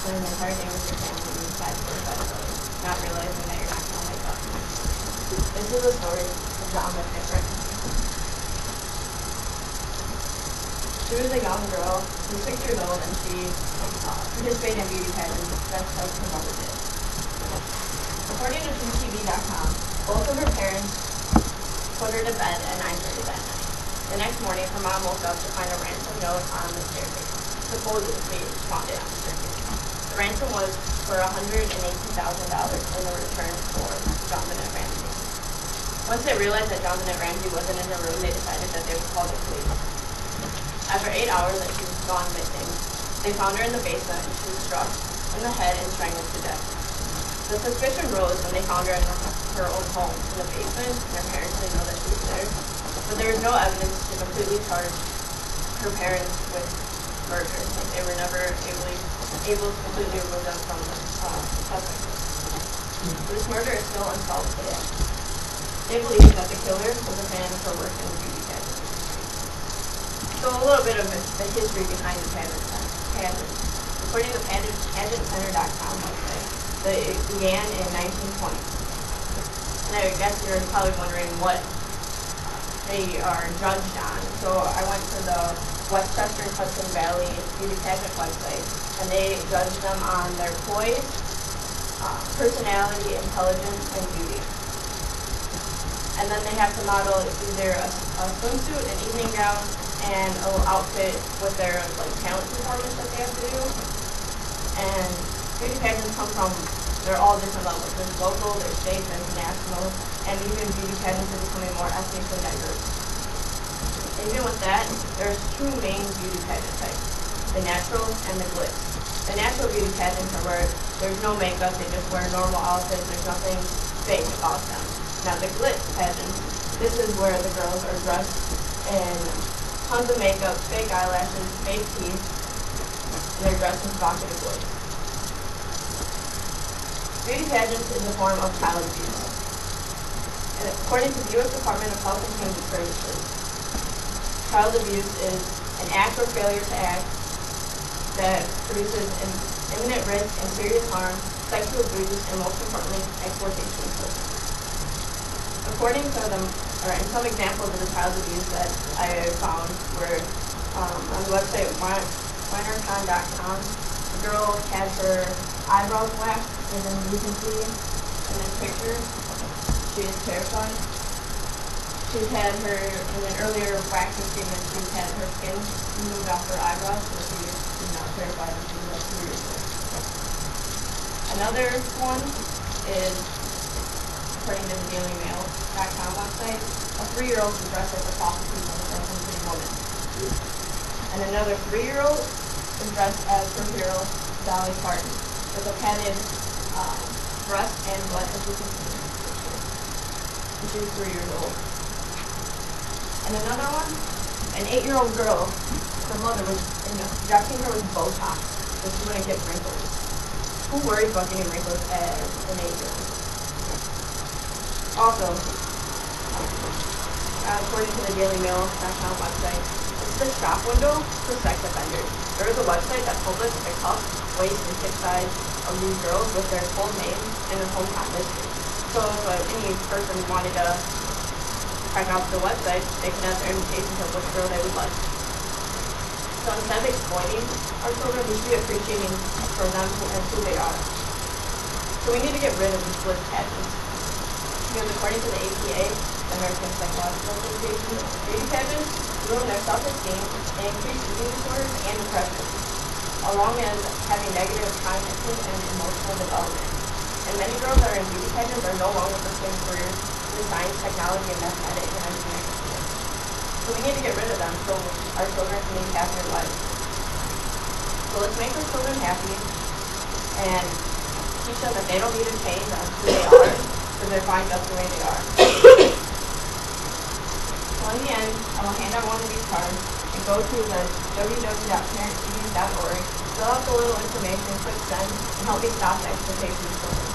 spending the entire day with your family and decide to go to bed early, not realizing that you're not going to wake up. This is a story of Dominic Ramsey. She was a young girl. She was 6 years old, and she participated in beauty pageants just like her mother did. According to TrueTV.com, both of her parents put her to bed at 9:30 that night. The next morning, her mom woke up to find a ransom note on the staircase. Supposedly, she found it on the staircase. The ransom was for $118,000 in the return for JonBenét Ramsey. Once they realized that JonBenét Ramsey wasn't in the room, they decided that they would call the police. After 8 hours that she was gone missing, they found her in the basement and she was struck in the head and strangled to death. The suspicion rose when they found her in her own home in the basement, and her parents didn't know that she was there. But there was no evidence to completely charge her parents with murder. Like, they were never able to completely remove them from the suspect. This murder is still unsolved today. They believe that the killer was a fan of her work in the beauty pageant industry. So a little bit of the history behind the pageant. According to the PageantCenter.com website, it began in 1920. And I guess you're probably wondering what they are judged on. So I went to the Westchester Hudson Valley Beauty Pageant website, and they judged them on their poise, personality, intelligence, and beauty. And then they have to model either a swimsuit, an evening gown, and a little outfit with their talent performance that they have to do. And beauty pageants come from, they're all different levels. There's local, there's state, there's national, and even beauty pageants are becoming more ethnically diverse. Even with that, there's two main beauty pageant types, the natural and the glitz. The natural beauty pageants are where there's no makeup, they just wear normal outfits, there's nothing fake about them. Now the glitz pageants, this is where the girls are dressed in tons of makeup, fake eyelashes, fake teeth, and they're dressed in provocative ways. Beauty pageants is a form of child abuse. And according to the U.S. Department of Health and Human Services, child abuse is an act or failure to act that produces an imminent risk and serious harm, sexual abuse, and most importantly, exploitation of children. According to them, or in some examples of the child abuse that I found were on the website WinerCon.com, the girl had her eyebrows waxed, and then you can see in this picture, she is terrified. She's had her, in an earlier waxing treatment, she's had her skin removed off her eyebrows, so she is now terrified when she was 3 years old. Another one is, according to the DailyMail.com website, a 3-year-old was dressed as a prostitute and a pretty woman. And another 3-year-old is dressed as superhero Dolly Parton with a padded breast and butt, as you can see in this picture. And she was 3 years old. And another one, an 8-year-old girl, her mother was injecting her with Botox so she wouldn't get wrinkles. Who worries about getting wrinkles as an 8-year-old? Also, according to the DailyMail.com website, it's the shop window for sex offenders. There is a website that published the cup, waist, and hip size of these girls with their full names and their hometown history. So if any person wanted to check out the website, they can have their indications of which girl they would like. So instead of exploiting our children, we should be appreciating for them and who they are. So we need to get rid of these glitz pageants. Because according to the APA, the American Psychological Association, beauty pageants ruin their self-esteem and increase eating disorders and depression, along as having negative cognitive and emotional development. And many girls that are in beauty pageants are no longer pursuing careers in science, technology, and mathematics and engineering schools. So we need to get rid of them so our children can lead happier lives. So let's make our children happy and teach them that they don't need to change on who they are, because they're fine just the way they are. So in the end, I will hand out one of these cards and go to the www.parenttv.org, fill out the little information, click send, and help me stop the exploitation of children.